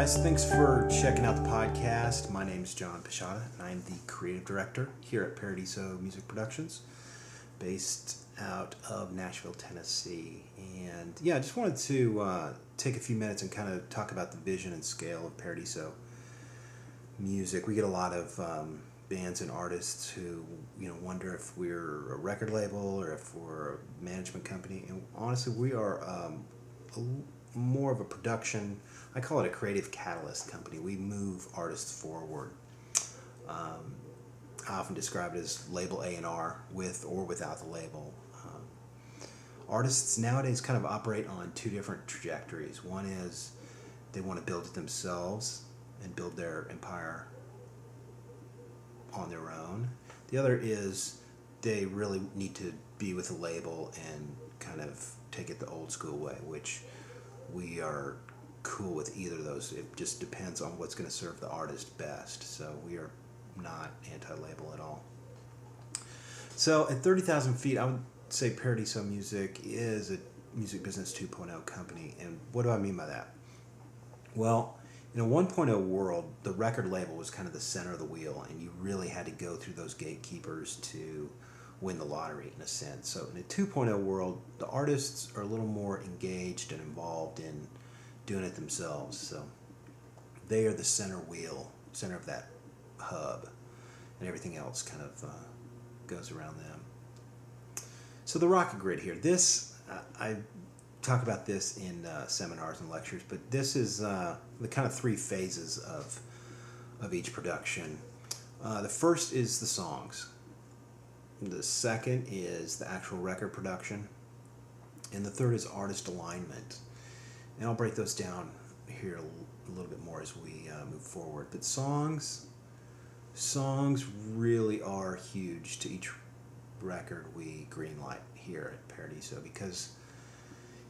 guys, thanks for checking out the podcast. My name's John Pisciotta, and I'm the creative director here at Paradiso Music Productions, based out of Nashville, Tennessee. And yeah, I just wanted to take a few minutes and kind of talk about the vision and scale of Paradiso Music. We get a lot of bands and artists who wonder if we're a record label or if we're a management company. And honestly, we are more of a production. I call it a creative catalyst company. We move artists forward. I often describe it as label A&R, with or without the label. Artists nowadays kind of operate on two different trajectories. One is they want to build it themselves and build their empire on their own. The other is they really need to be with a label and kind of take it the old school way, which we are cool with either of those. It just depends on what's going to serve the artist best. So we are not anti-label at all. So at 30,000 feet, I would say Paradiso Music is a music business 2.0 company. And what do I mean by that? Well, in a 1.0 world, the record label was kind of the center of the wheel, and you really had to go through those gatekeepers to win the lottery, in a sense. So in a 2.0 world, the artists are a little more engaged and involved in doing it themselves. So they are the center of that hub, and everything else kind of goes around them. So the rocket grid here, this, I talk about this in seminars and lectures, but this is the kind of three phases of each production. The first is the songs. The second is the actual record production. And the third is artist alignment. And I'll break those down here a little bit more as we move forward. But songs really are huge to each record we greenlight here at Paradiso, because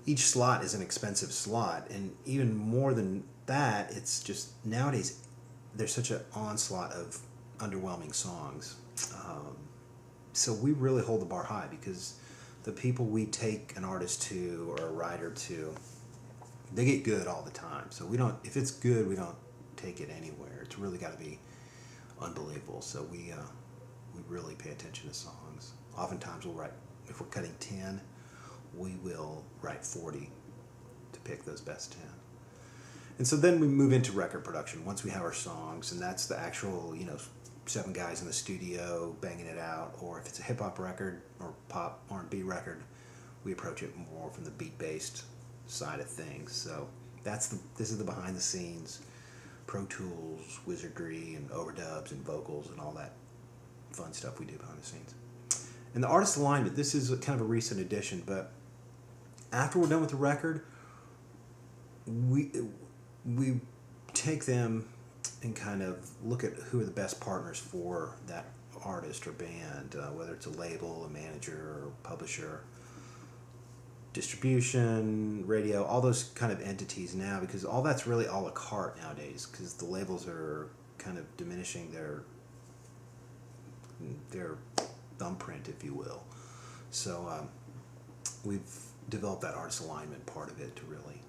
each slot is an expensive slot. And even more than that, it's just nowadays there's such an onslaught of underwhelming songs. So we really hold the bar high, because the people we take an artist to or a writer to, they get good all the time. So if it's good, we don't take it anywhere. It's really got to be unbelievable. So we really pay attention to songs. Oftentimes we'll write, if we're cutting 10, we will write 40 to pick those best 10. And so then we move into record production once we have our songs, and that's the actual, 7 guys in the studio banging it out. Or if it's a hip-hop record or pop R&B record, we approach it more from the beat-based side of things. So this is the behind-the-scenes Pro Tools, wizardry, and overdubs and vocals and all that fun stuff we do behind the scenes. And the artist alignment, this is kind of a recent addition, but after we're done with the record, we take them and kind of look at who are the best partners for that artist or band, whether it's a label, a manager, or publisher, distribution, radio, all those kind of entities now, because all that's really a la carte nowadays, because the labels are kind of diminishing their thumbprint, if you will. So we've developed that artist alignment part of it to really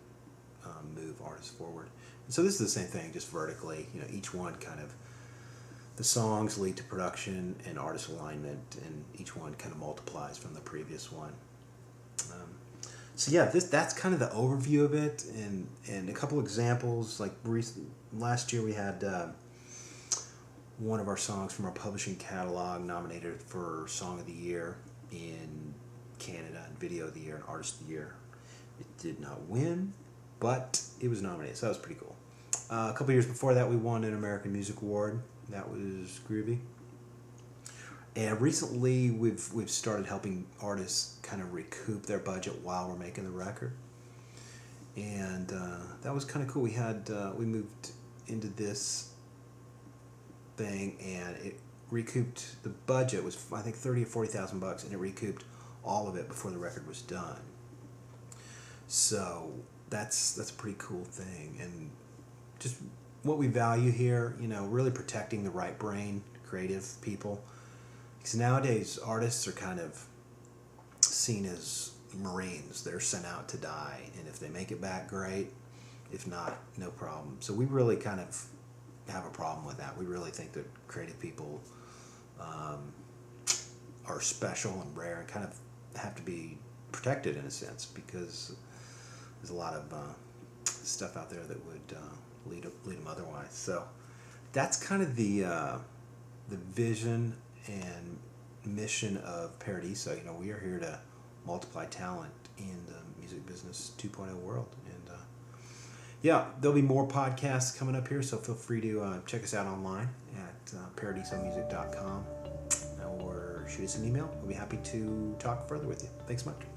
move artists forward. And so this is the same thing, just vertically. Each one kind of, the songs lead to production and artist alignment, and each one kind of multiplies from the previous one. So yeah, that's kind of the overview of it, and a couple examples. Like last year we had one of our songs from our publishing catalog nominated for Song of the Year in Canada, and Video of the Year, and Artist of the Year. It did not win, but it was nominated, so that was pretty cool. A couple years before that, we won an American Music Award. That was groovy. And recently, we've started helping artists kind of recoup their budget while we're making the record, and that was kind of cool. We moved into this thing, and it recouped, the budget was I think $30,000 or $40,000, and it recouped all of it before the record was done. So that's a pretty cool thing, and just what we value here, really protecting the right brain, creative people. Because nowadays, artists are kind of seen as Marines. They're sent out to die, and if they make it back, great. If not, no problem. So we really kind of have a problem with that. We really think that creative people are special and rare and kind of have to be protected in a sense, because there's a lot of stuff out there that would lead them otherwise. So that's kind of the vision and mission of Paradiso. We are here to multiply talent in the music business 2.0 world. And yeah, there'll be more podcasts coming up here, so feel free to check us out online at paradisomusic.com or shoot us an email. We'll be happy to talk further with you. Thanks much.